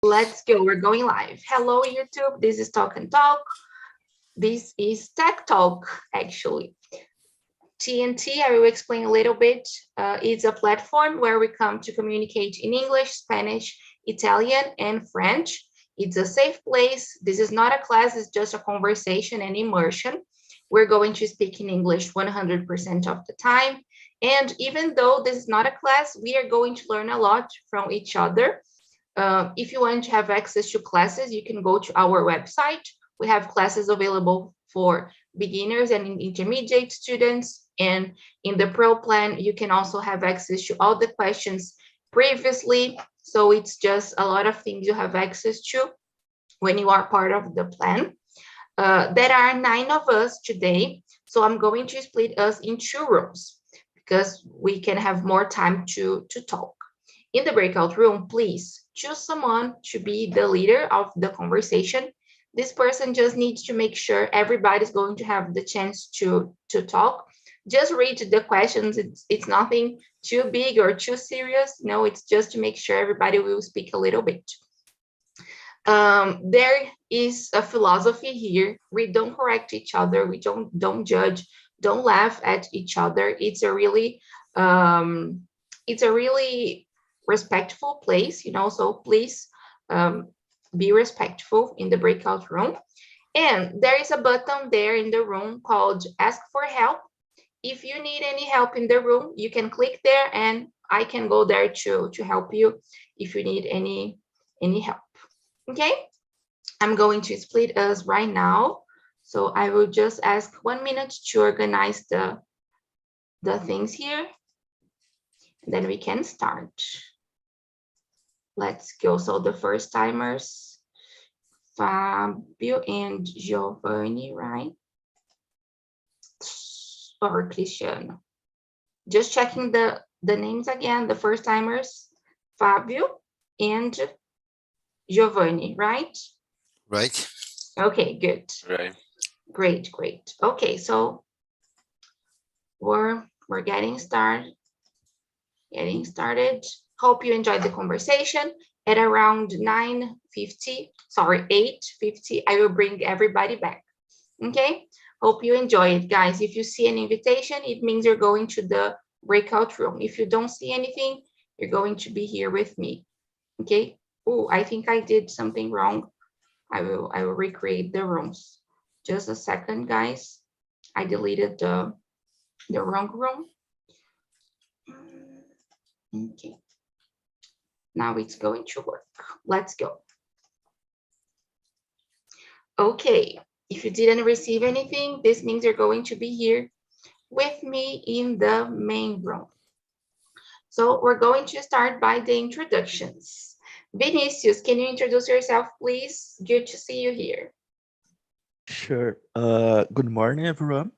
Let's go. We're going live. Hello, YouTube. This is Talk and Talk. This is Tech Talk, actually. TNT, I will explain a little bit. It's a platform where we come to communicate in English, Spanish, Italian, and French. It's a safe place. This is not a class, it's just a conversation and immersion. We're going to speak in English 100% of the time. And even though this is not a class, we are going to learn a lot from each other. If you want to have access to classes, you can go to our website. We have classes available for beginners and intermediate students. And in the Pro plan, you can also have access to all the questions previously. So it's just a lot of things you have access to when you are part of the plan. There are 9 of us today. So I'm going to split us in 2 rooms because we can have more time to talk. In the breakout room, please choose someone to be the leader of the conversation. This person just needs to make sure everybody's going to have the chance to talk. Just read the questions. It's nothing too big or too serious. No, it's just to make sure everybody will speak a little bit. There is a philosophy here. We don't correct each other. We don't judge. Don't laugh at each other. It's a really respectful place, so please be respectful in the breakout room. And there is a button there in the room called Ask for Help. If you need any help in the room, you can click there and I can go there to help you if you need any help. Okay, I'm going to split us right now. So I will just ask 1 minute to organize the things here. Then we can start. Let's go. So the first timers, Fabio and Giovanni, right? Or Cristiano. Just checking the names again. The first timers, Fabio and Giovanni, right? Right. Okay, good. Right. Great. Okay, so we're getting started. Hope you enjoyed the conversation. At around 8:50, I will bring everybody back. Okay, hope you enjoy it, guys. If you see an invitation, it means you're going to the breakout room. If you don't see anything, you're going to be here with me. Okay. Oh, I think I did something wrong. I will recreate the rooms. Just a second, guys. I deleted the wrong room. Okay. Now it's going to work. Let's go. Okay. If you didn't receive anything, this means you're going to be here with me in the main room. So we're going to start by the introductions. Vinicius, can you introduce yourself, please? Good to see you here. Sure. Good morning, everyone.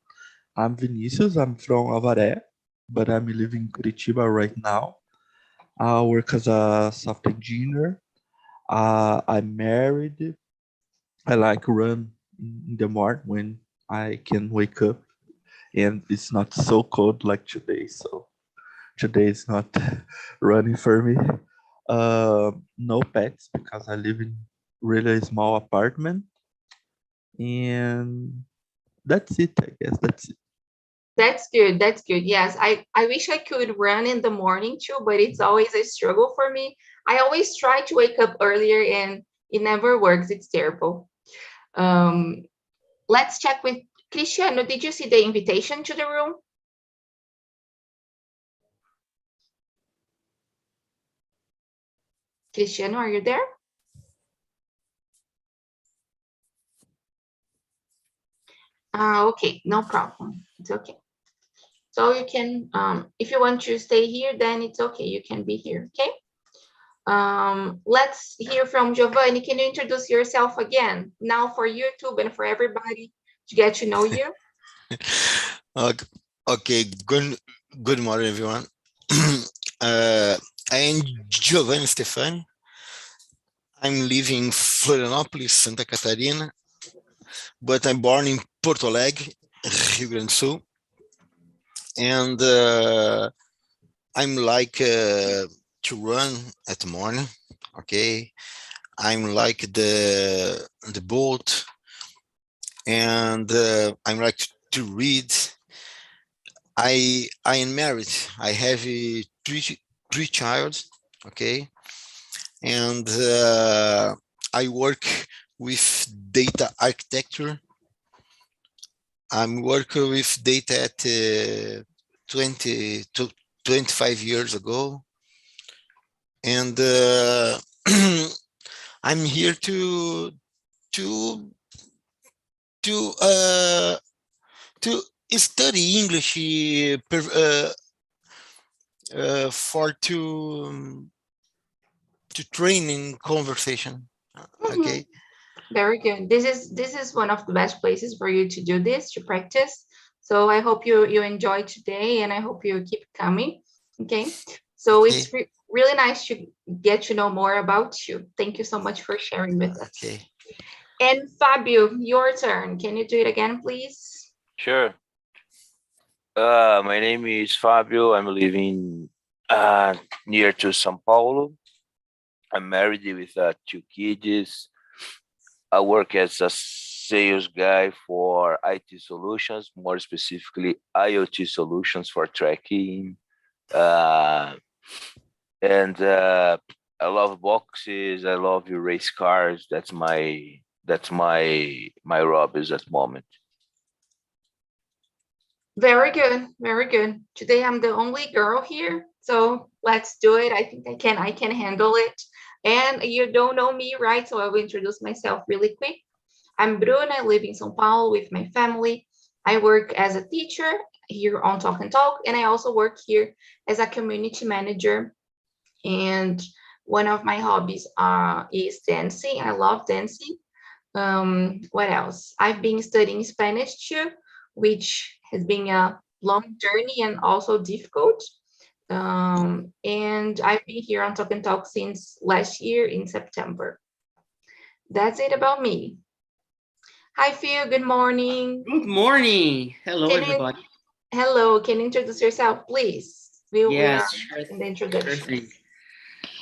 I'm Vinicius. I'm from Avaré, but I'm living in Curitiba right now. I work as a software engineer. I'm married. I like to run in the morning when I can wake up, and it's not so cold like today. So today is not running for me. No pets because I live in really small apartment, and that's it. I guess that's it. That's good. Yes, I wish I could run in the morning too, but it's always a struggle for me. I always try to wake up earlier and it never works. It's terrible. Let's check with Cristiano. Did you see the invitation to the room? Cristiano, are you there? Okay, no problem. It's okay. So you can, if you want to stay here, then it's okay. You can be here, okay? Let's hear from Giovanni. Can you introduce yourself again? Now for YouTube and for everybody to get to know you. Okay, good morning, everyone. I am Giovanni Stefani. I'm living in Florianópolis, Santa Catarina, but I'm born in Porto Alegre, Rio Grande do Sul. And I'm like to run at the morning, okay? I'm like the boat, and I'm like to read. I am married. I have three children. Okay, and I work with data architecture. I'm working with data at 20 to 25 years ago, and I'm here to to uh, to study English for to train in conversation. Okay. Very good. This is one of the best places for you to do this, to practice. So I hope you enjoy today, and I hope you keep coming. Okay. So Okay. it's really nice to get to know more about you. Thank you so much for sharing with us. Okay. And Fabio, your turn. Can you do it again, please? Sure. My name is Fabio. I'm living near to São Paulo. I'm married with 2 kids. I work as a sales guy for IT solutions, more specifically IoT solutions for tracking. And I love boxes. I love race cars. That's my hobbies at the moment. Very good, very good. Today I'm the only girl here, so let's do it. I think I can handle it. And you don't know me, right? So I will introduce myself really quick. I'm Bruna. I live in São Paulo with my family. I work as a teacher here on Talk and Talk, and I also work here as a community manager. And one of my hobbies is dancing. I love dancing. What else? I've been studying Spanish too, which has been a long journey and also difficult. And I've been here on Talk and Talk since last year in September. That's it about me. Hi, Phil. Good morning. Good morning. Hello, Can you- everybody. Hello. Can you introduce yourself, please? We Yes, are sure, in the sure introduction. thing.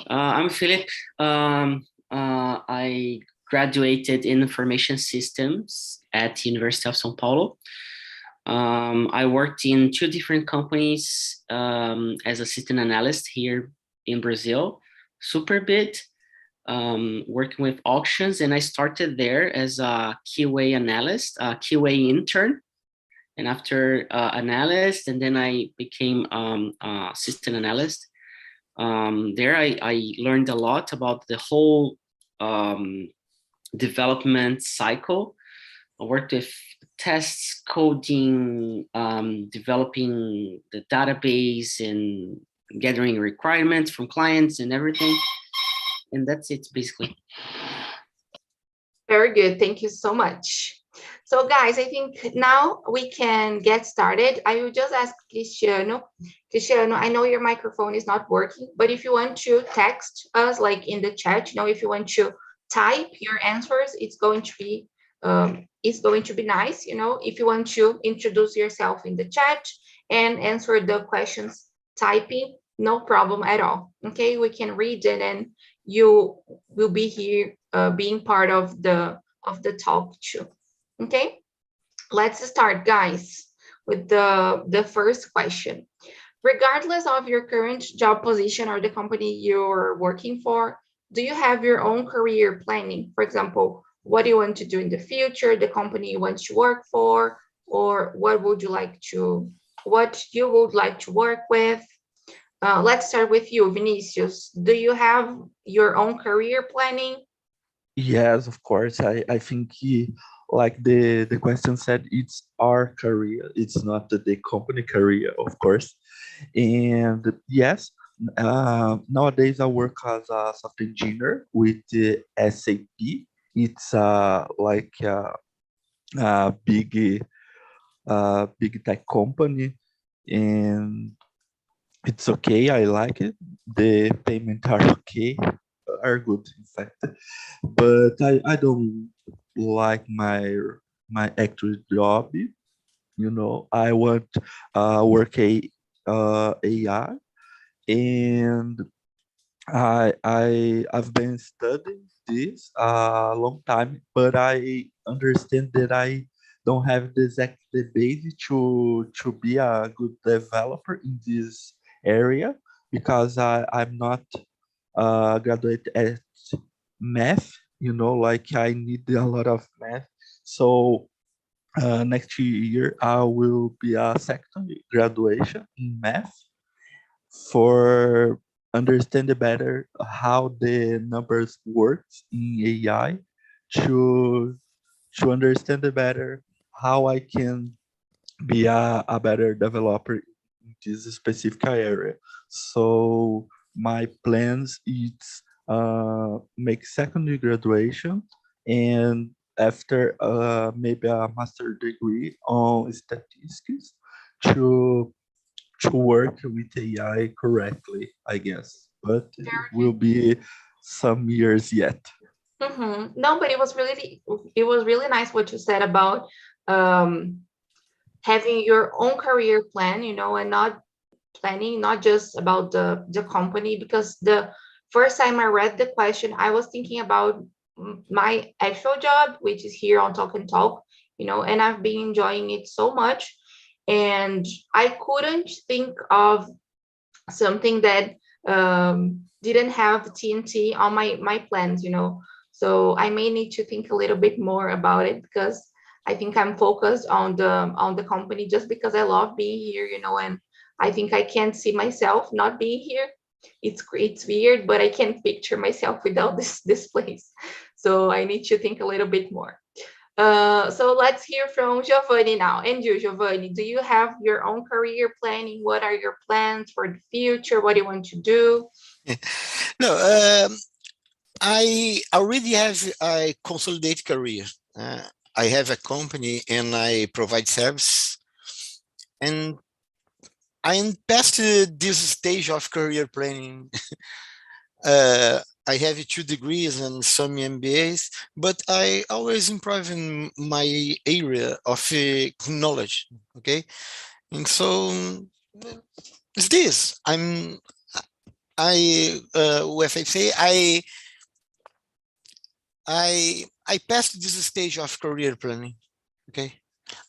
I'm Philip. I graduated in information systems at University of São Paulo. I worked in 2 different companies as a system analyst here in Brazil, Superbit, working with auctions, and I started there as a QA analyst, a QA intern, and after analyst, and then I became a system analyst. There I learned a lot about the whole development cycle. I worked with tests, coding, developing the database, and gathering requirements from clients and everything. And that's it, basically. Very good. Thank you so much. So guys, I think now we can get started. I will just ask Cristiano. Cristiano, I know your microphone is not working, but if you want to text us like in the chat, if you want to type your answers, it's going to be nice. If you want to introduce yourself in the chat and answer the questions typing, no problem at all. Okay, we can read it, and you will be here being part of the talk too. Okay, let's start, guys, with the first question. Regardless of your current job position or the company you're working for, do you have your own career planning? For example, what do you want to do in the future, the company you want to work for, or what you would like to work with? Let's start with you, Vinicius. Do you have your own career planning? Yes, of course. I think like the question said, it's our career. It's not the company career, of course. And yes, nowadays I work as a software engineer with the SAP. It's like a big tech company, and it's okay. I like it. The payment are okay, are good, in fact. But I don't like my actual job. I want work AI, and I've been studying this a long time, but I understand that I don't have the exact the base to be a good developer in this area because I'm not graduate at math, like I need a lot of math. So next year I will be a second graduation in math for understand better how the numbers works in AI to understand better how I can be a better developer in this specific area. So my plans is make secondary graduation and after maybe a master degree on statistics to work with AI correctly, I guess. But it will be some years yet. No, but it was really nice what you said about having your own career plan, and not planning, not just about the company. Because the first time I read the question, I was thinking about my actual job, which is here on Talk and Talk, and I've been enjoying it so much. And I couldn't think of something that didn't have TNT on my plans. So I may need to think a little bit more about it because I think I'm focused on the company just because I love being here, and I think I can't see myself not being here. It's weird, but I can't picture myself without this place. So I need to think a little bit more. So let's hear from Giovanni now. And you, Giovanni, do you have your own career planning? What are your plans for the future? What do you want to do? No, I already have a consolidated career. I have a company and I provide service. And I am past this stage of career planning. I have 2 degrees and some MBAs, but I always improve in my area of knowledge. Okay, and so it's this. If I say I passed this stage of career planning. Okay,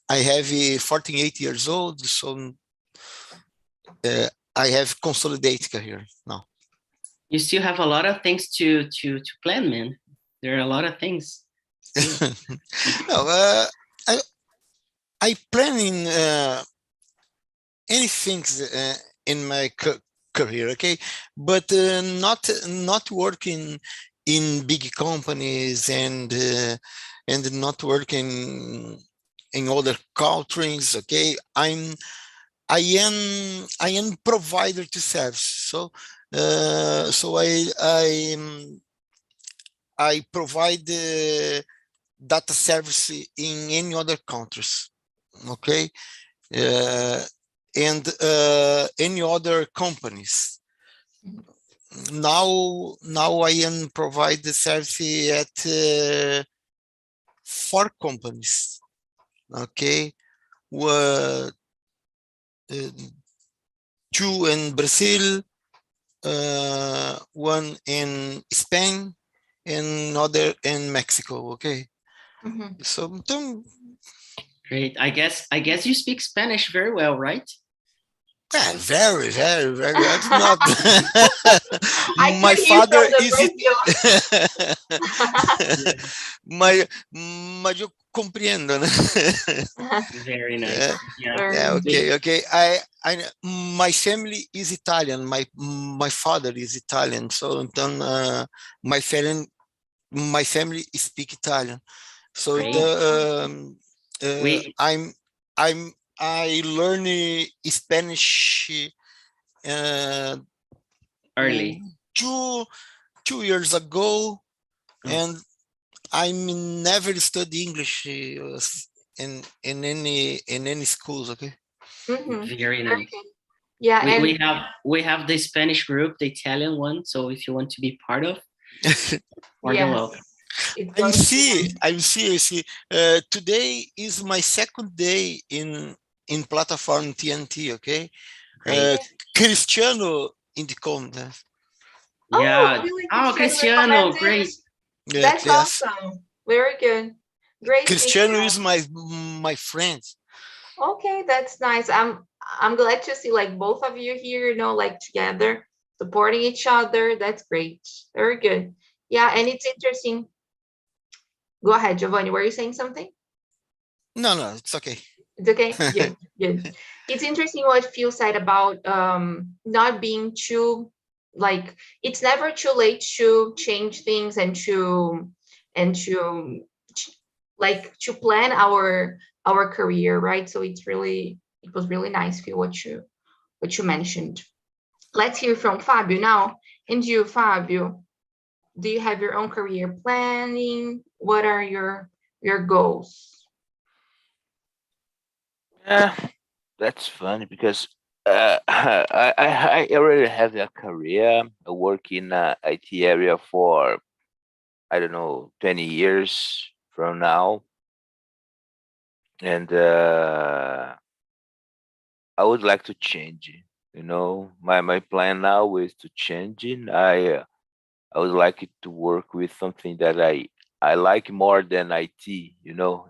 I have 48 years old, so I have consolidated career now. You still have a lot of things to plan, man. There are a lot of things. No, I plan in anything in my career, okay, but not working in big companies and not working in other countries. Okay, I am provider to service. So I provide data service in any other countries. Okay, and any other companies. Now I am provide the service at 4 companies. Okay, 2 in Brazil, 1 in Spain, and another in Mexico. Okay, so great. I guess you speak Spanish very well, right? Yeah, very, very, very. It's not. My father is mas eu compreendo, né? Very nice. Yeah, okay. My family is Italian. My father is Italian, so então my family speak Italian. So I learned Spanish early. 2 years ago, and I never studied English in any schools. Okay. Very nice. Yeah, we have the Spanish group, the Italian one. So if you want to be part of, I see. Today is my second day in platform TNT. Okay, Cristiano in the comment. Yeah. Oh, Cristiano, great. That's Yes. awesome. Very good. Great Cristiano feedback. is my friend. Okay, that's nice. I'm glad to see like both of you here, like together, supporting each other. That's great. Very good. Yeah, and it's interesting. Go ahead, Giovanni. Were you saying something? No, it's okay. It's okay. Good, good. It's interesting what Phil said about not being too like it's never too late to change things and to like to plan our career, right? So it was really nice, Phil, what you mentioned. Let's hear from Fabio now. And you, Fabio, do you have your own career planning? What are your goals? Yeah, that's funny because I already have a career. I work in IT area for I don't know 20 years from now, and I would like to change it. My plan now is to change it. I would like it to work with something that I like more than IT,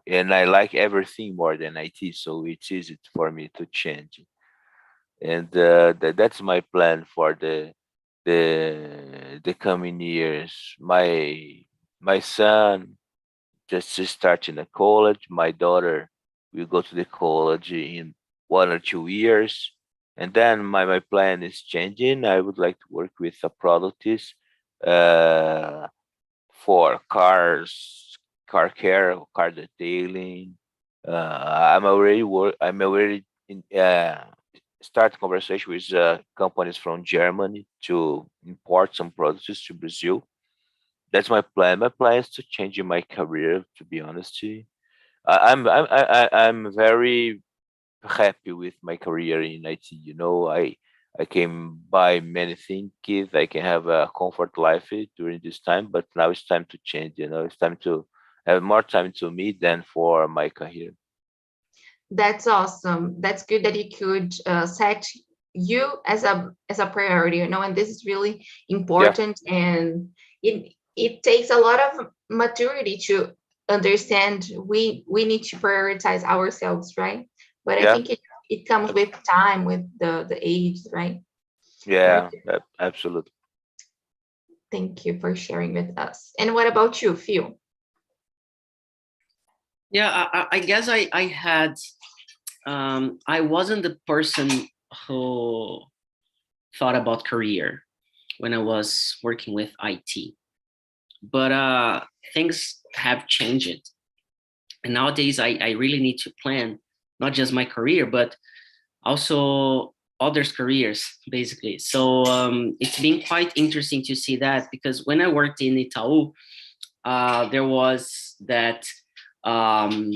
and I like everything more than IT, so it's easy for me to change. And that's my plan for the coming years. My son just starting the college. My daughter will go to the college in 1 or 2 years. And then my plan is changing. I would like to work with a products uh, for cars, car care, car detailing. I'm already in, start conversation with companies from Germany to import some products to Brazil. That's my plan. My plan is to change my career. To be honest, to you. I'm very happy with my career in IT. I can buy many things. I can have a comfort life during this time. But now it's time to change. It's time to have more time to me than for my career. That's awesome. That's good that you could set you as a priority, and this is really Yeah, important. And it takes a lot of maturity to understand we need to prioritize ourselves, right? But I yeah, think it comes with time, with the age, right? Very yeah, good. absolutely. Thank you for sharing with us. And what about you, Phil? Yeah, I guess I had I wasn't the person who thought about career when I was working with IT, but things have changed, and nowadays I really need to plan not just my career but also others' careers, basically. So it's been quite interesting to see that, because when I worked in Itaú, there was that um,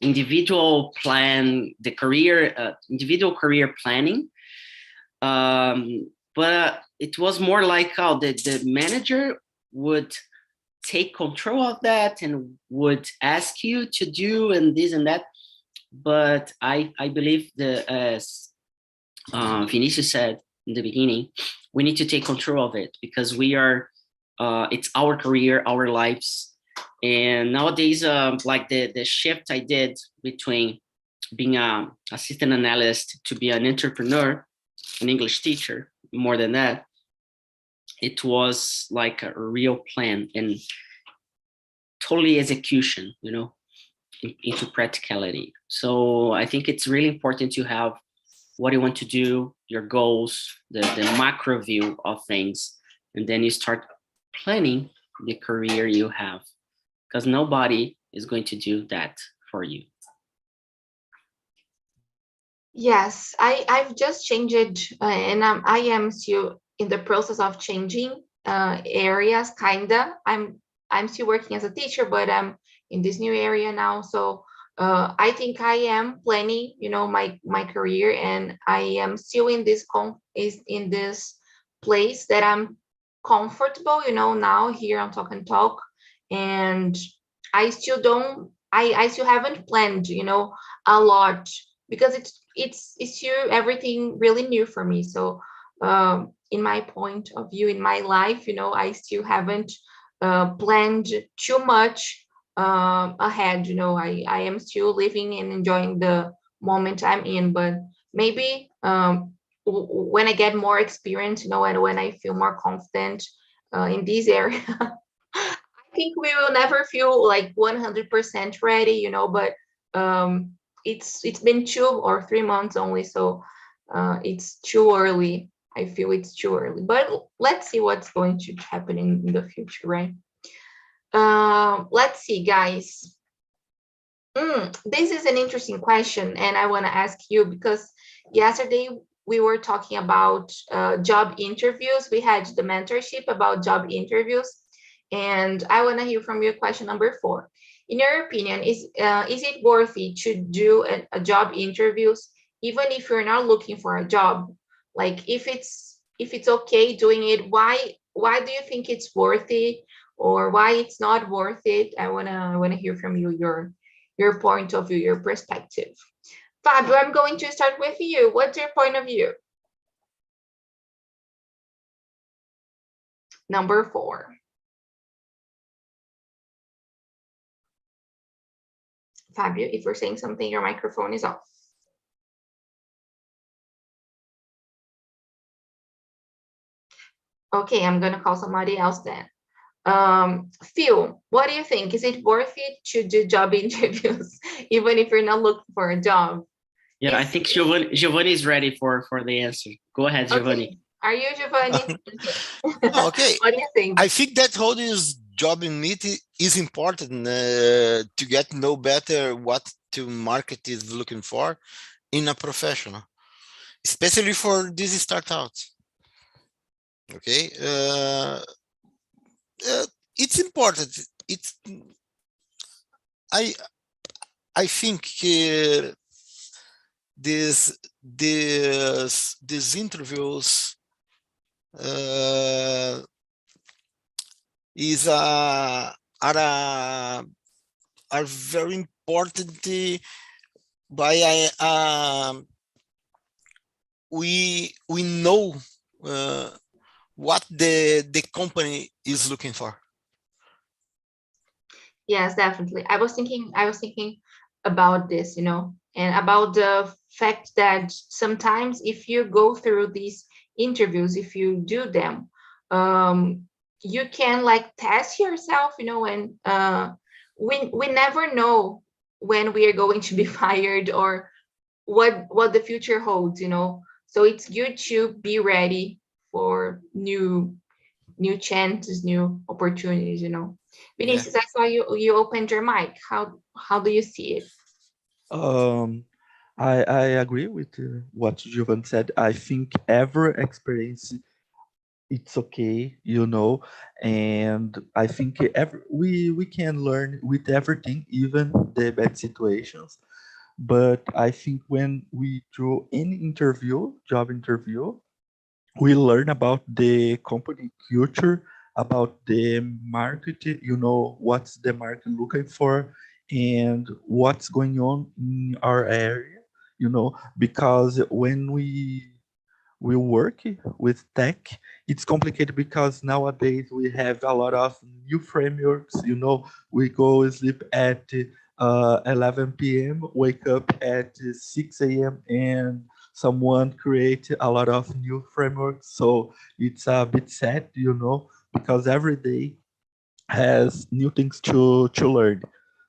individual plan, the career, individual career planning. But it was more like how the manager would take control of that and would ask you to do and this and that. But I believe as Vinicius said in the beginning, we need to take control of it, because we are it's our career, our lives. And nowadays, like the shift I did between being a assistant analyst to be an entrepreneur, an English teacher, more than that, it was like a real plan and totally execution, into practicality. So I think it's really important to have what you want to do, your goals, the macro view of things, and then you start planning the career you have, because nobody is going to do that for you. Yes, I've just changed, and I am still in the process of changing areas. Kinda, I'm still working as a teacher, but I'm in this new area now. So I think I am planning, my career, and I am still in is in this place that I'm comfortable, now here on Talk and Talk, and I still don't, I still haven't planned, a lot, because it's still everything really new for me. So in my point of view in my life, I still haven't planned too much ahead. I am still living and enjoying the moment I'm in, but maybe when I get more experience, and when I feel more confident in this area, I think we will never feel like 100% ready, but it's been 2 or 3 months only, so it's too early. I feel it's too early, but let's see what's going to happen in the future, right? Let's see, guys. This is an interesting question, and I want to ask you because yesterday we were talking about job interviews. We had the mentorship about job interviews, and I want to hear from you. Question number 4. In your opinion, is it worth it to do a job interviews even if you're not looking for a job? Like if it's okay doing it, why do you think it's worth it, or why it's not worth it? I wanna hear from you your point of view, your perspective. Fabio, I'm going to start with you. What's your point of view? Number 4. Fabio, if you're saying something, your microphone is off. Okay, I'm gonna call somebody else then. Phil, what do you think? Is it worth it to do job interviews even if you're not looking for a job? Yeah, I think Giovanni is ready for the answer. Go ahead, Giovanni. Okay. Are you, Giovanni? Okay. What do you think? I think that all this job in meet is important to get know better what the market is looking for in a professional, especially for these startups. Okay, it's important. I think these interviews are very important. By we know what the company is looking for. Yes, definitely. I was thinking about this, and about the fact that sometimes if you go through these interviews, if you do them, you can like test yourself, and we never know when we are going to be fired or what the future holds, so it's good to be ready for new chances, new opportunities, Vinicius, I saw you opened your mic. How do you see it? I agree with what Jovan said. I think every experience it's okay, and I think we can learn with everything, even the bad situations. But I think when we do any job interview, we learn about the company culture, about the market, what's the market looking for, and what's going on in our area, because when we work with tech, it's complicated because nowadays we have a lot of new frameworks. We go sleep at 11 p.m., wake up at 6 a.m., and someone create a lot of new frameworks. So it's a bit sad, because every day has new things to learn.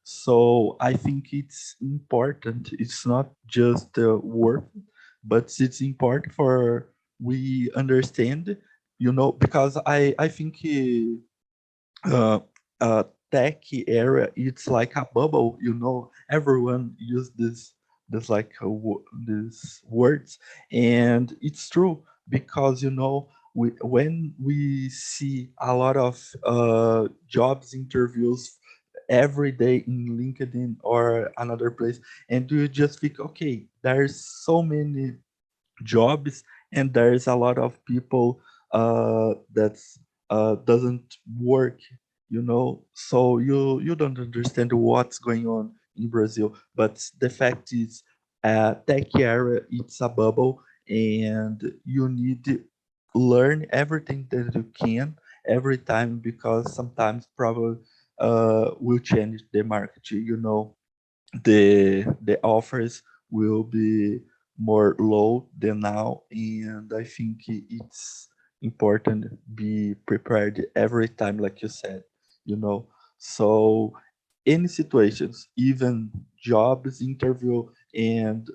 So I think it's important. It's not just work, but it's important for we understand, because I think uh, tech area it's like a bubble. Everyone use this like these words, and it's true because when we see a lot of jobs interviews every day in LinkedIn or another place, and you just think, okay, there's so many jobs and there's a lot of people that's doesn't work, so you don't understand what's going on in Brazil. But the fact is, tech area it's a bubble, and you need to learn everything that you can, every time, because sometimes probably will change the market. You know, the offers will be more low than now, and I think it's important be prepared every time, like you said, you know. So any situations, even jobs interview, and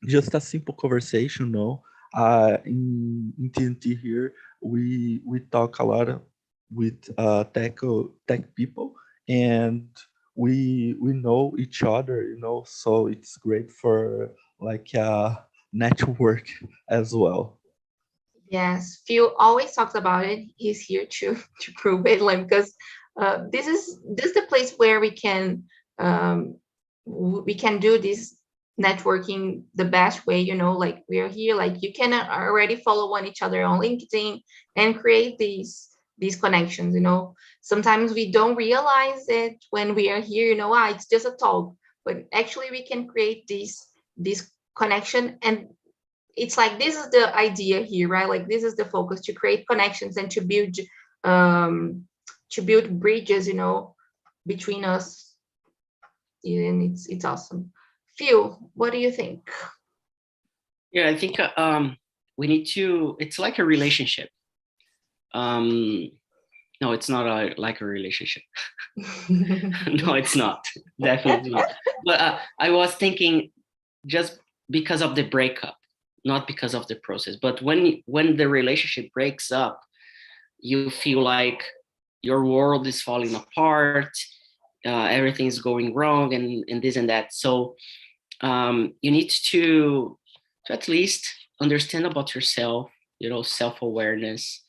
just a simple conversation, no. In TNT here, we talk a lot with tech people, and we know each other, you know. So it's great for like network as well. Yes, Phil always talks about it. He's here to to prove it, like because this is the place where we can do this networking the best way. You know, like we are here, like you can already follow one each other on LinkedIn and create these connections. You know, sometimes we don't realize it when we are here. You know, it's just a talk, but actually we can create this connection, and it's like this is the idea here, right? Like this is the focus, to create connections and um to build bridges, you know, between us. And it's awesome. Phil, what do you think? Yeah, I think we need to. It's like a relationship. Um, no, it's not like a relationship. No, it's not. Definitely not. But I was thinking, just because of the breakup, not because of the process. But when the relationship breaks up, you feel like your world is falling apart. Everything is going wrong, and this and that. So you need to at least understand about yourself, you know, self-awareness.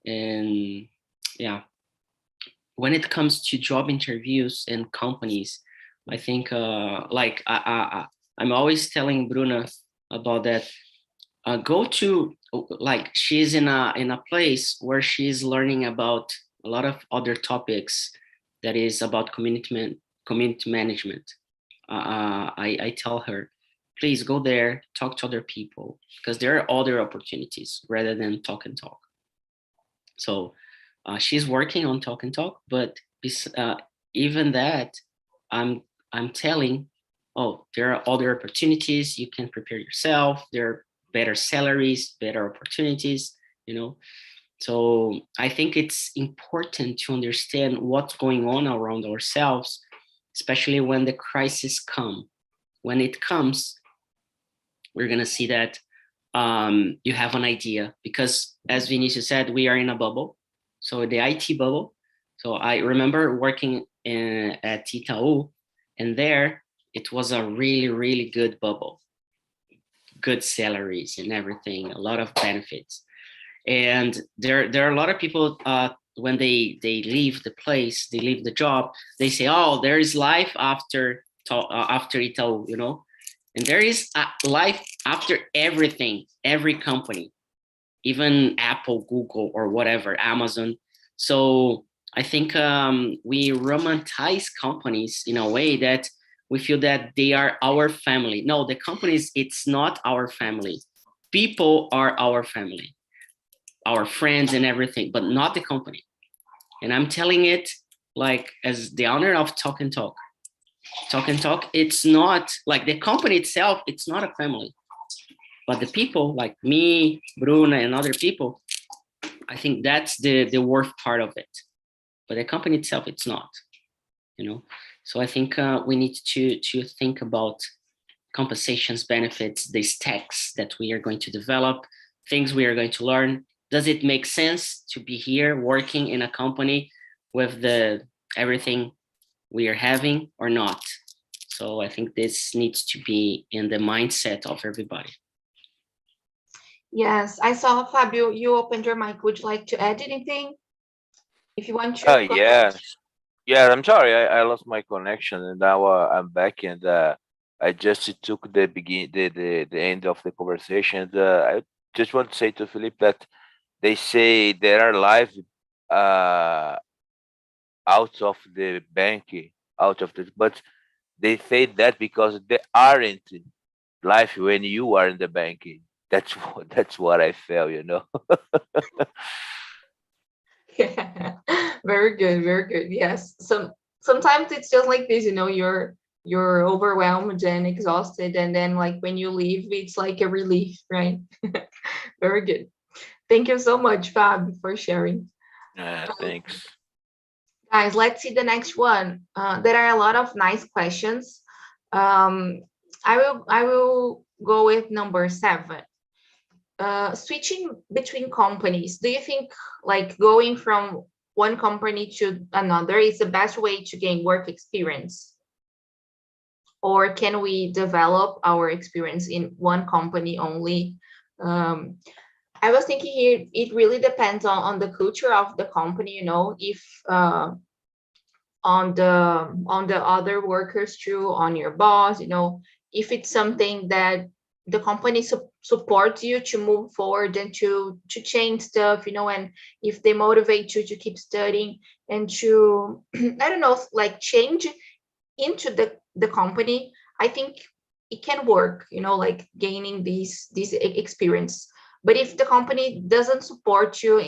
And yeah, when it comes to job interviews and companies, I think I'm always telling Bruna about that. Go to, like, she's in a place where she's learning about a lot of other topics that is about community management. I tell her, please go there, talk to other people, because there are other opportunities rather than talk and talk. So she's working on talk and talk, but even that, I'm I'm telling, oh, there are other opportunities. You can prepare yourself. There are better salaries, better opportunities. You know, so I think it's important to understand what's going on around ourselves, especially when the crisis come. When it comes, we're gonna see that you have an idea, because as Vinicius said, we are in a bubble. So the IT bubble. So I remember working at Itaú, and there it was a really, really good bubble, good salaries and everything, a lot of benefits. And there are a lot of people, when they leave the place, they leave the job, they say, oh, there is life after Itaú, you know. And there is a life after everything, every company, even Apple, Google, or whatever, Amazon. So I think we romanticize companies in a way that we feel that they are our family. No, the companies, it's not our family. People are our family, our friends and everything, but not the company. And I'm telling it like as the owner of Talk and Talk. Talk and Talk, it's not like the company itself, it's not a family. But the people like me, Bruna, and other people, I think that's the worth part of it. But the company itself, it's not, you know. So I think we need to think about compensations, benefits, the stacks that we are going to develop, things we are going to learn. Does it make sense to be here working in a company with the everything we are having or not? So I think this needs to be in the mindset of everybody. Yes, I saw Fabio, you opened your mic. Would you like to add anything? If you want to. Oh, yes. Yeah, I'm sorry. I lost my connection, and now I'm back, and I just took the end of the conversation. I just want to say to Philippe that they say there are live uh, out of the bank, out of the, but they say that because they aren't life when you are in the banking. That's what I felt, you know. Very good, very good. Yes. Sometimes it's just like this, you're overwhelmed and exhausted, and then like when you leave, it's like a relief, right? Very good. Thank you so much, Fab, for sharing. Thanks. Guys, let's see the next one. There are a lot of nice questions. Um, I will go with number 7. Switching between companies. Do you think like going from one company to another is the best way to gain work experience? Or can we develop our experience in one company only? Um, I was thinking here, it really depends on the culture of the company, if on the other workers too, on your boss, if it's something that the company supports you to move forward and to change stuff, and if they motivate you to keep studying and to I don't know, like change into the company, I think it can work, like gaining these experience. But if the company doesn't support you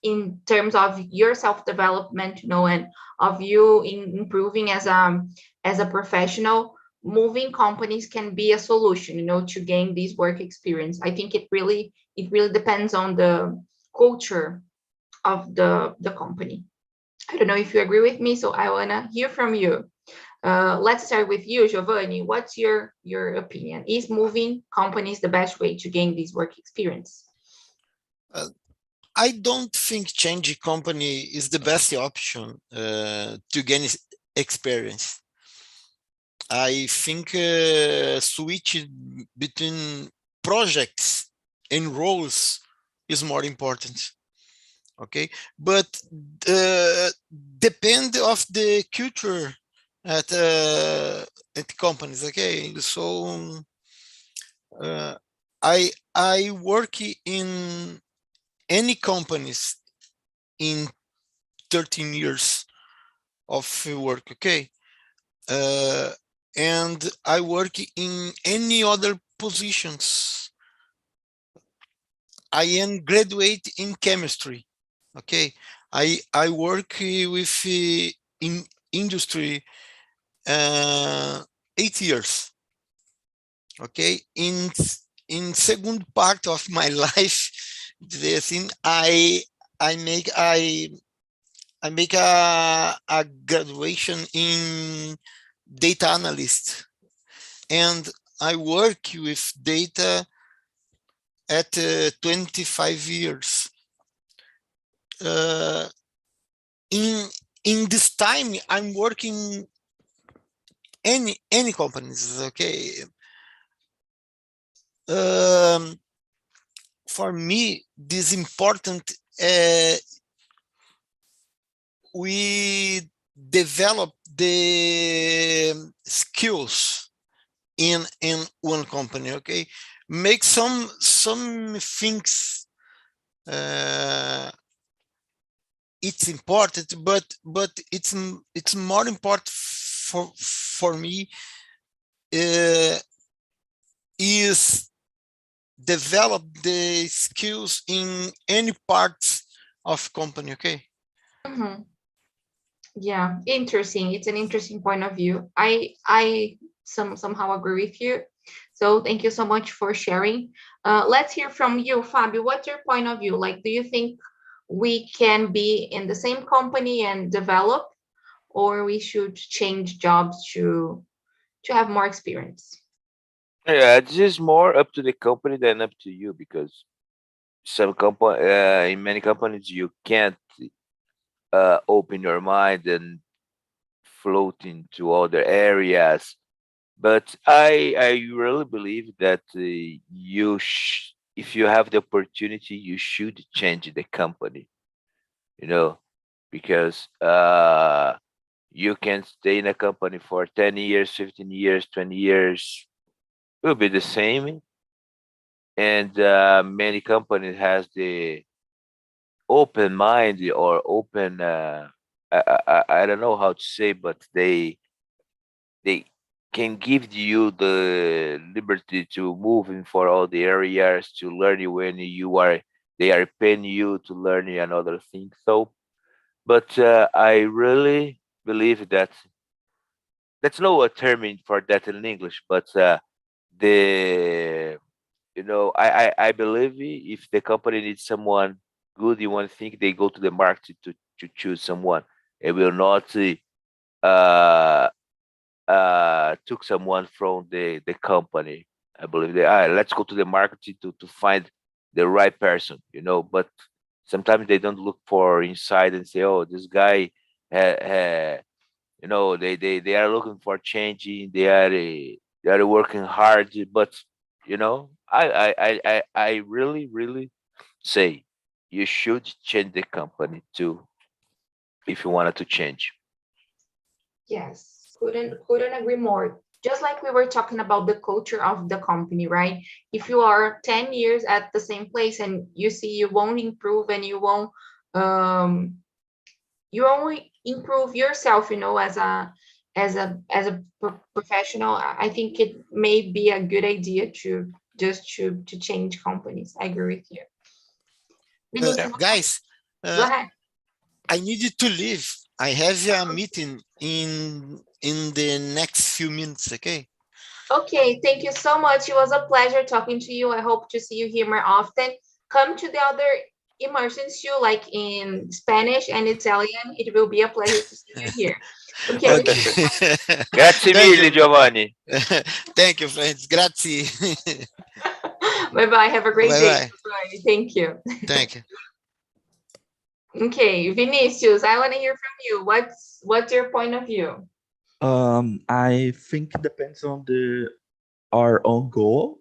in terms of your self-development, and of you in improving as a professional, moving companies can be a solution, to gain this work experience. I think it really depends on the culture of the company. I don't know if you agree with me, so I want to hear from you. Let's start with you, Giovanni. What's your opinion? Is moving companies the best way to gain this work experience? I don't think changing company is the best option to gain experience. I think switch between projects and roles is more important. Okay, but depend of the culture at companies. Okay, so I work in any companies in 13 years of work. Okay, and I work in any other positions. I am graduate in chemistry. Okay, I work with in industry 8 years. Okay, in second part of my life, the thing I make I make a graduation in data analyst, and I work with data at 25 years. In this time, I'm working any companies. Okay, for me, this important. We develop the skills in one company. Okay, make some things. It's important, but it's more important for me is develop the skills in any parts of company. Okay. Mm-hmm. Yeah, interesting. It's an interesting point of view. I somehow agree with you. So thank you so much for sharing. Let's hear from you, Fabio. What's your point of view? Like, do you think we can be in the same company and develop, or we should change jobs to have more experience? Yeah, this is more up to the company than up to you, because some company in many companies you can't open your mind and float into other areas. But I really believe that if you have the opportunity, you should change the company. You know, because you can stay in a company for 10 years, 15 years, 20 years, will be the same. And many companies has the open mind or open I don't know how to say, but they can give you the liberty to move in for all the areas, to learn when you are they are paying you to learn another thing. So, but I really believe that that's no a term for that in English, but the I believe if the company needs someone good in one thing, they go to the market to choose someone. It will not uh took someone from the company. I believe they let's go to the market to find the right person, but sometimes they don't look for inside and say, oh, this guy they are looking for changing, they are working hard, but I really say you should change the company too if you wanted to change. Yes, couldn't agree more. Just like we were talking about the culture of the company, right? If you are 10 years at the same place and you see you won't improve and um you only improve yourself, as a professional, I think it may be a good idea to change companies. I agree with you. Vinicius, Guys, go uh, ahead. I needed to leave. I have a meeting in the next few minutes. Okay. Okay, thank you so much. It was a pleasure talking to you. I hope to see you here more often. Come to the other immersions too, like in Spanish and Italian. It will be a pleasure to see you here. Okay, Okay. Grazie Thank mille, you. Giovanni. Thank you, friends. Grazie. bye bye. Have a great Bye day. bye. Bye. Thank you. Thank you. Okay, Vinicius, I want to hear from you. What's your point of view? I think it depends on our own goal,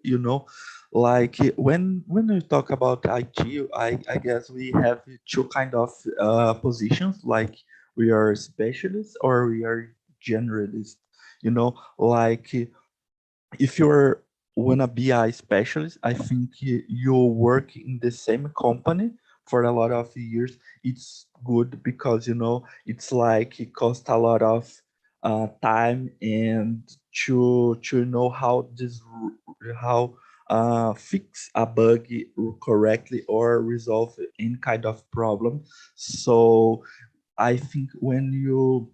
like when we talk about IT, I guess we have two kind of positions, like we are specialists or we are generalists, like if you're wanna be a specialist, I think you work in the same company for a lot of years. It's good because it's like it costs a lot of time and to know how fix a bug correctly or resolve any kind of problem. So I think when you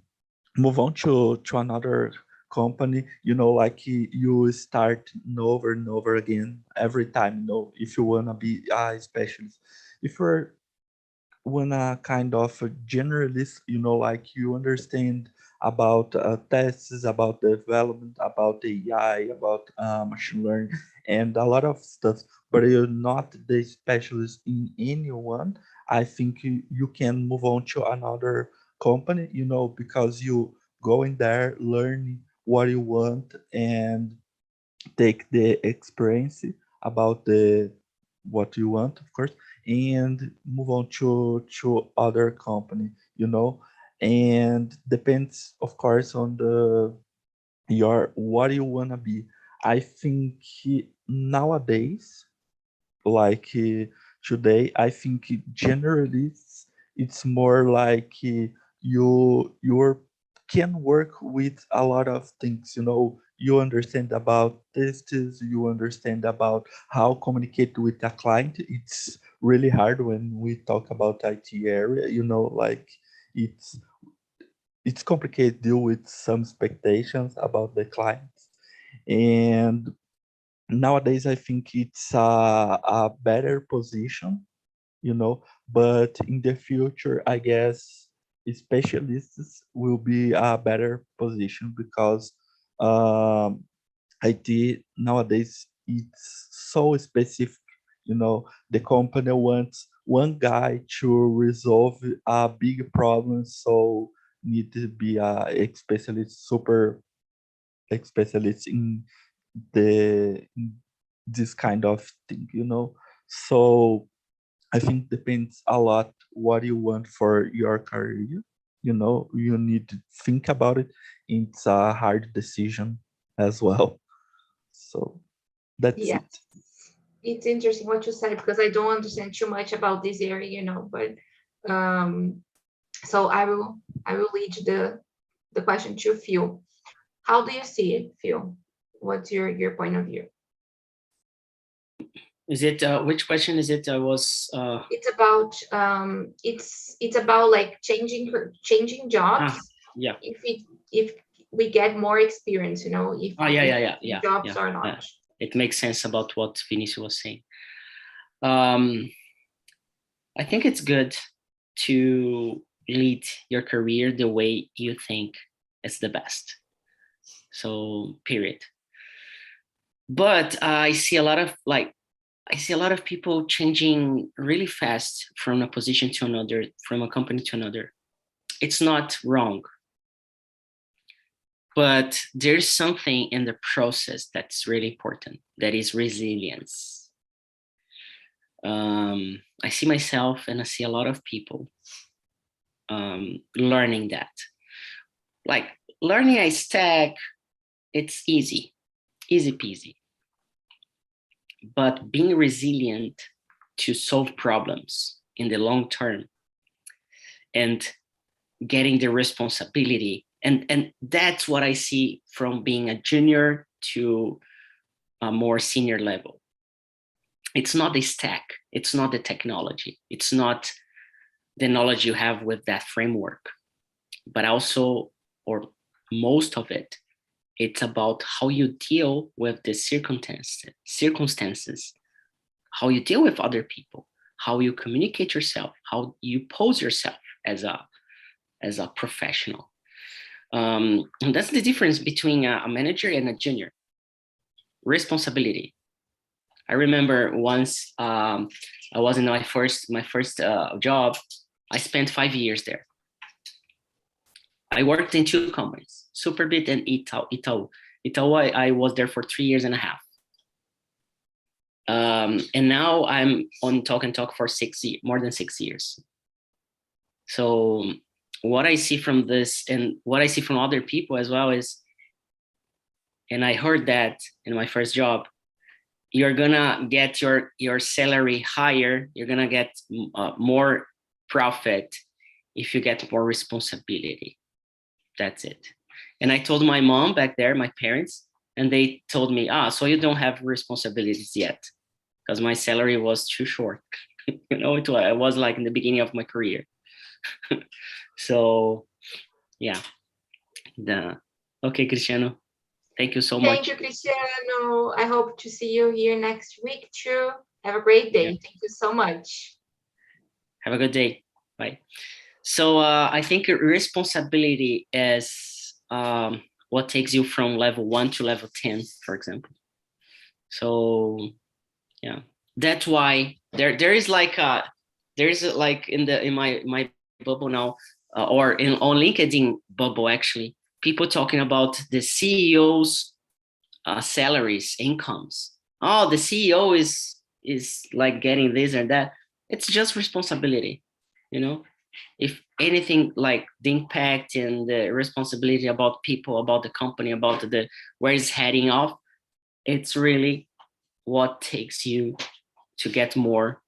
move on to another company, like you start over and over again every time, if you want to be a specialist. If you're wanna kind of a generalist, like you understand about tests, about development, about AI, about machine learning, and a lot of stuff, but you're not the specialist in any one. I think you can move on to another company, because you go in there, learn what you want, and take the experience about the what you want, of course, and move on to other company, and depends, of course, on the your what you wanna be. I think nowadays, like today, I think generally it's more like you can work with a lot of things, you understand about tests, you understand about how communicate with a client. It's really hard when we talk about IT area, like it's it's complicated deal with some expectations about the clients. And nowadays I think it's a better position, but in the future I guess specialists will be a better position because um, IT nowadays it's so specific. The company wants one guy to resolve a big problem, so need to be a specialist, super specialist in in this kind of thing. So I think depends a lot what you want for your career. You need to think about it. It's a hard decision as well. So that's Yeah, it. it's interesting what you said because I don't understand too much about this area, but um, so I will lead the question to Phil. How do you see it, Phil? What's your point of view? Is it which question is it? It's about it's about like changing jobs. Yeah. If we get more experience, you know, if Yeah. jobs or not. Yeah. It makes sense about what Vinicius was saying. I think it's good to lead your career the way you think is the best. So, period. But I see a lot of people changing really fast from a position to another, from a company to another. It's not wrong. But there's something in the process that's really important, that is resilience. I see myself and I see a lot of people learning that. Like learning a stack, it's easy peasy. But being resilient to solve problems in the long term and getting the responsibility, and that's what I see from being a junior to a more senior level. It's not the stack, it's not the technology, it's not the knowledge you have with that framework, but also, or most of it, it's about how you deal with the circumstances, how you deal with other people, how you communicate yourself, how you pose yourself as a professional. And that's the difference between a manager and a junior. Responsibility. I remember once I was in my first job. I spent 5 years there. I worked in 2 companies, Superbit and Itaú. Itaú, I was there for 3 years and a half. And now I'm on Talk and Talk for more than 6 years. So what I see from this and what I see from other people as well is, and I heard that in my first job, you're gonna get your salary higher, you're gonna get more profit if you get more responsibility. That's it. And I told my mom back there, my parents, and they told me, so you don't have responsibilities yet, because my salary was too short. You know, I was like in the beginning of my career. So yeah. Okay, Cristiano. Thank you so much. Thank you, Cristiano. I hope to see you here next week too. Have a great day. Yeah. Thank you so much. Have a good day. Bye. So I think responsibility is what takes you from level 1 to level 10, for example. So yeah, that's why there is like in my bubble now, or on LinkedIn bubble actually, people talking about the CEO's salaries, incomes. Oh, the CEO is like getting this or that. It's just responsibility, you know. If anything, like the impact and the responsibility about people, about the company, about where it's heading off, it's really what takes you to get more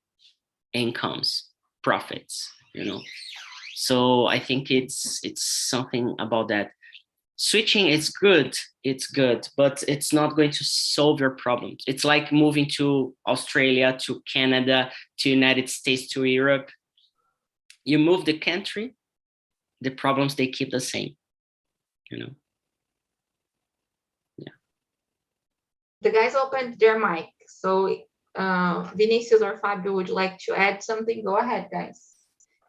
incomes, profits, you know. So I think it's something about that. Switching is good, but it's not going to solve your problems. It's like moving to Australia, to Canada, to United States, to Europe. You move the country, the problems, they keep the same, you know. Yeah. The guys opened their mic, so Vinicius or Fabio, would you like to add something? Go ahead, guys.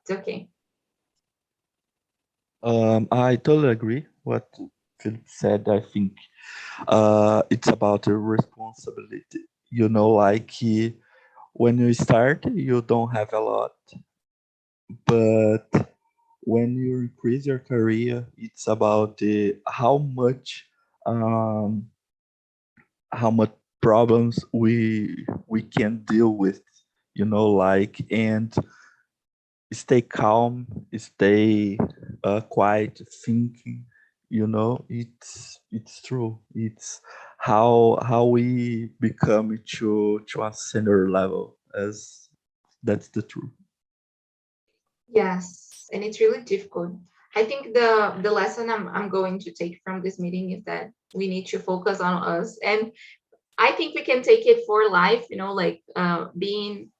It's okay. I totally agree what Philip said. I think it's about the responsibility. You know, like when you start, you don't have a lot, but when you increase your career, it's about how much problems we can deal with. You know, like, and stay calm, stay quiet, thinking. You know, it's true. It's how we become to a senior level, as that's the truth. Yes, and it's really difficult. I think the lesson I'm going to take from this meeting is that we need to focus on us. And I think we can take it for life, you know, like being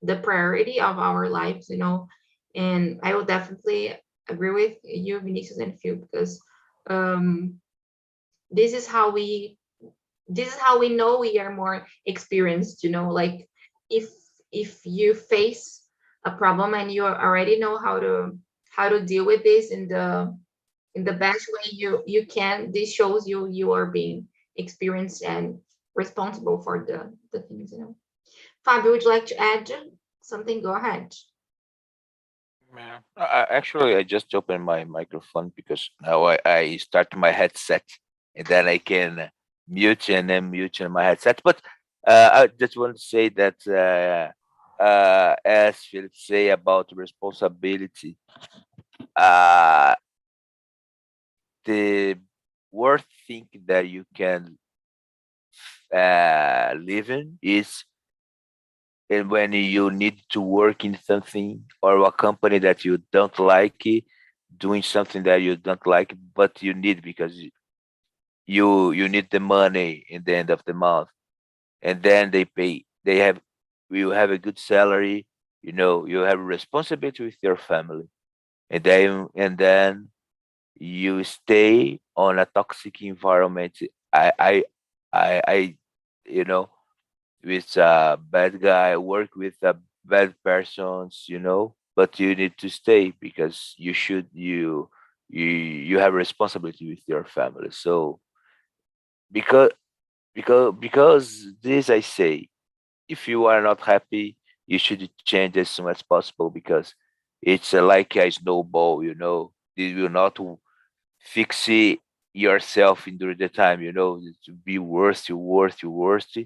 the priority of our lives, you know. And I will definitely agree with you, Vinicius and Phil, because um, this is how we know we are more experienced, you know. Like if you face a problem and you already know how to deal with this in the best way you can, this shows you are being experienced and responsible for the things, you know. Fabio, would you like to add something? Go ahead. Yeah. Actually, I just opened my microphone because now I start my headset and then I can mute and then mute in my headset. But I just want to say that as Philip say about responsibility, uh, the worst thing that you can live in is and when you need to work in something or a company that you don't like, doing something that you don't like, but you need because you need the money in the end of the month, and then they pay. They have you have a good salary. You know you have a responsibility with your family, and then you stay on a toxic environment. I I I you know with a bad guy, work with a bad persons, but you need to stay because you have responsibility with your family. So because because this I say, if you are not happy, you should change as soon as possible because it's like a snowball, It will not fix it yourself in during the time, to be worse, you worse, you worse,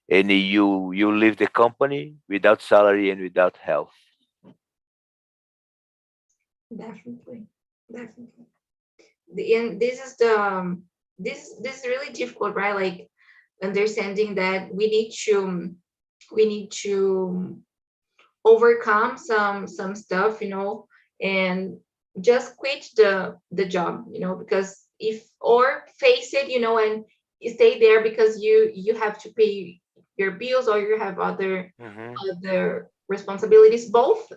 and you leave the company without salary and without health. Definitely, definitely. And this is the this is really difficult, right? Like understanding that we need to overcome some stuff, you know, and just quit the job, you know, because if or face it, you know, and stay there because you have to pay your bills or you have Hmm. other responsibilities. Both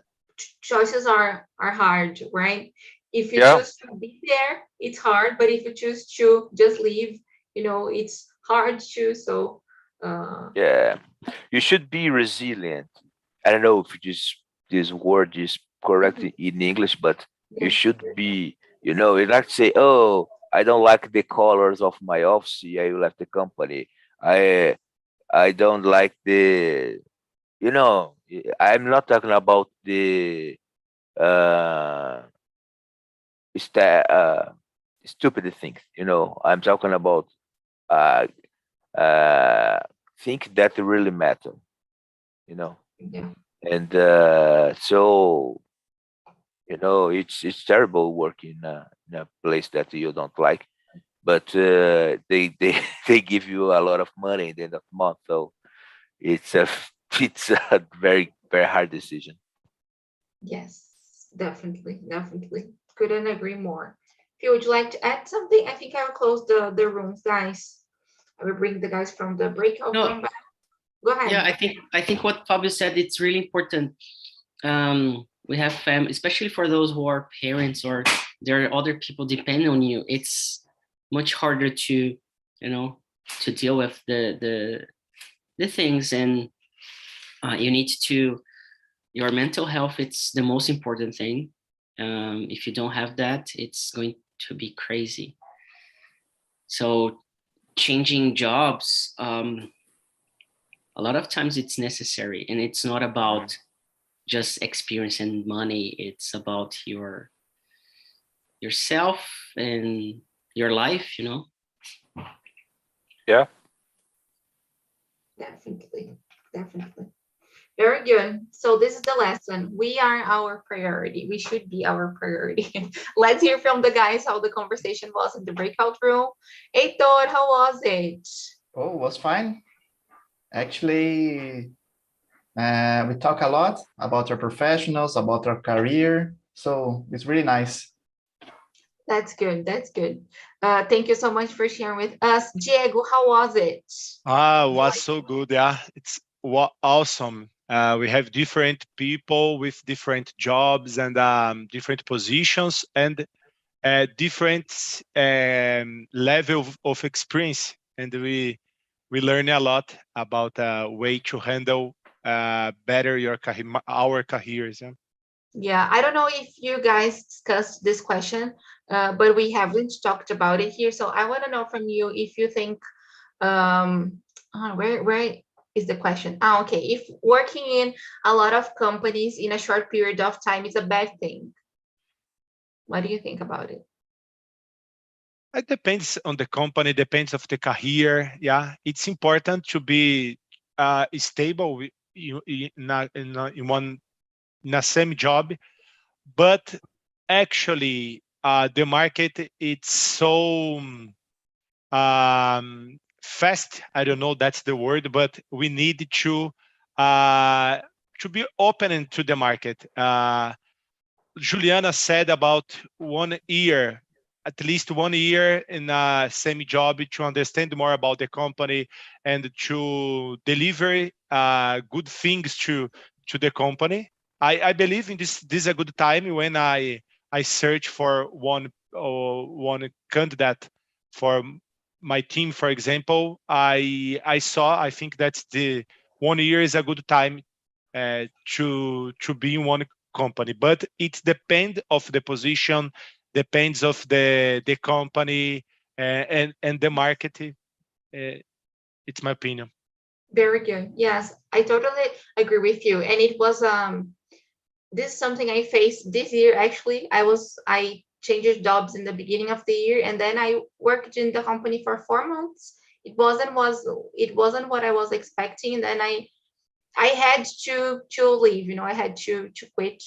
choices are hard, right? If you Yeah, choose to be there, it's hard, but if you choose to just leave, you know, it's hard too. So yeah. You should be resilient. I don't know if this word is correct mhm, in English, but you yes, should be, you not say, "Oh, I don't like the colors of my office. I left the company. I I don't like I'm not talking about the uh, uh stupid things. I'm talking about uh uh things that really matter. You know, yeah, and so it's terrible working in a place that you don't like, but they they give you a lot of money at the end of the month, so it's a it's a very very hard decision. yes, definitely, definitely. Couldn't agree more. If you would like to add something, I think I will close the rooms, guys. I will bring the guys from the breakout No, room back. Go yeah, ahead. I think what Fabio said, it's really important. We have especially for those who are parents or there are other people depending on you. It's much harder to, to deal with the things, and you need to your mental health. It's the most important thing. If you don't have that, it's going to be crazy. So changing jobs, a lot of times it's necessary, and it's not Mhm. about just experience and money. It's about yourself and your life, Yeah. Definitely, definitely. Very good. So this is the lesson. We are our priority. We should be our priority. Let's hear from the guys how the conversation was in the breakout room. Heitor, how was it? Oh, was fine. Actually, we talk a lot about our professionals, about our career. So it's really nice. That's good. That's good. Thank you so much for sharing with us. Diego, how was it? Was so good. Yeah, it's awesome. We have different people with different jobs and different positions and different level of experience, and we learn a lot about a way to handle better our careers. Yeah. Yeah, I don't know if you guys discussed this question, but we haven't talked about it here. So I want to know from you if you think, where is the question? Okay, if working in a lot of companies in a short period of time is a bad thing, what do you think about it? It depends on the company, depends of the career. Yeah, it's important to be stable in a same job, but actually the market it's so fast. I don't know that's the word, but we need to be open to the market. Juliana said about 1 year, at least 1 year in a same job to understand more about the company and to deliver good things to the company. I believe in this is a good time when I search for one candidate for my team, for example. I think that's the 1 year is a good time to be in one company, but it depends of the position, depends of the company and the market. It's my opinion. Very good. Yes, I totally agree with you. And it was this is something I faced this year. Actually, I changed jobs in the beginning of the year, and then I worked in the company for 4 months. It wasn't what I was expecting, and then I had to leave. I had to quit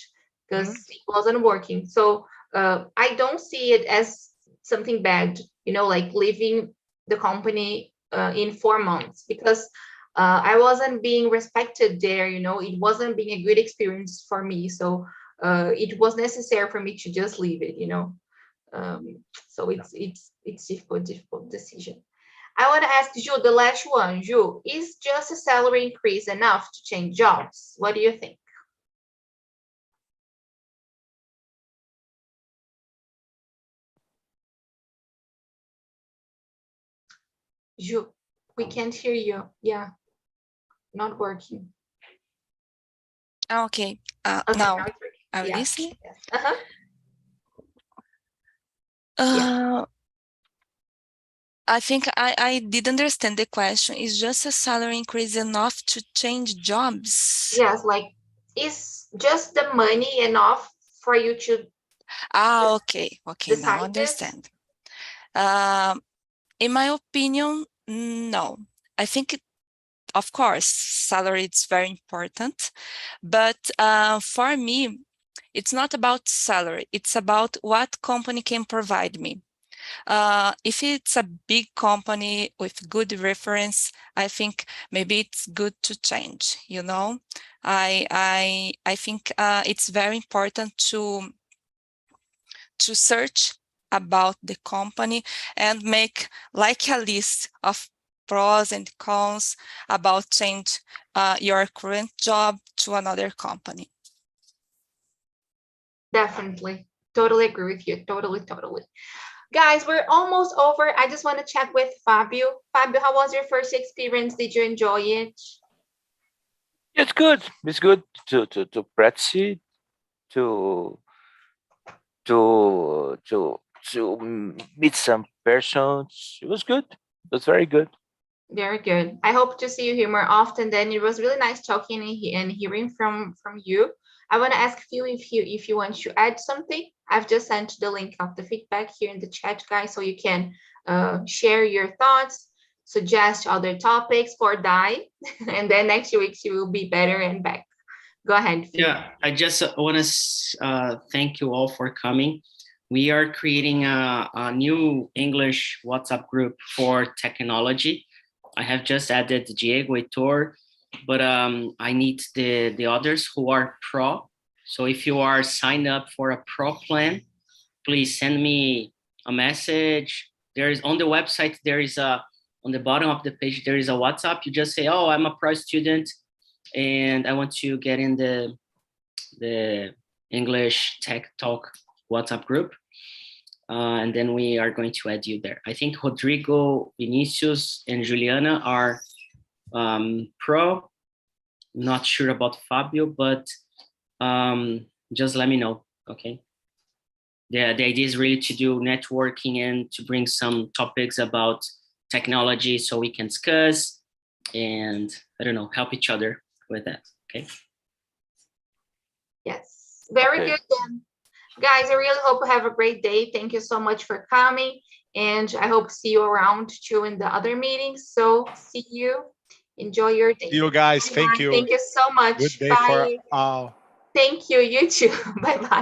because it wasn't working. So I don't see it as something bad. Like leaving the company in 4 months, because I wasn't being respected there. It wasn't being a good experience for me. So it was necessary for me to just leave it. So it's difficult decision. I want to ask Ju, the last one. Ju, is just a salary increase enough to change jobs? What do you think? Ju, we can't hear you. Yeah, not working. Okay. Okay, now it's working. I'm Yeah. listening. Yes. Yeah. I think I did understand the question. Is just a salary increase enough to change jobs? Yes, like, is just the money enough for you to Okay. Now I decide this? understand. In my opinion, no. I think, of course, salary is very important, but for me, it's not about salary. It's about what company can provide me. If it's a big company with good reference, I think maybe it's good to change. I think it's very important to search about the company and make like a list of pros and cons about change your current job to another company. Definitely. Totally agree with you. Totally. Guys, we're almost over. I just want to chat with Fabio. Fabio, how was your first experience? Did you enjoy it? It's good. It's good to practice, to meet some persons. It was good. It was very good. Very good. I hope to see you here more often. Then it was really nice talking and hearing from you. I want to ask you if you want to add something. I've just sent the link of the feedback here in the chat, guys, so you can share your thoughts, suggest other topics for Dai, and then next week she will be better and back. Go ahead. Yeah, I just want to thank you all for coming. We are creating a new English WhatsApp group for technology. I have just added Diego, Heitor, but I need the others who are pro. So if you are signed up for a pro plan, please send me a message. There is on the website, there is on the bottom of the page, there is a WhatsApp. You just say, oh, I'm a pro student and I want to get in the English Tech Talk WhatsApp group. And then we are going to add you there. I think Rodrigo, Vinicius, and Juliana are pro. Not sure about Fabio, but just let me know, okay? The idea is really to do networking and to bring some topics about technology so we can discuss and, I don't know, help each other with that, okay? Yes, very Okay. good then. Guys, I really hope you have a great day. Thank you so much for coming. And I hope to see you around too in the other meetings. So see you. Enjoy your day. See you guys. Thank you. Thank you so much. Good day Bye. for all. Thank you. You too. Bye-bye.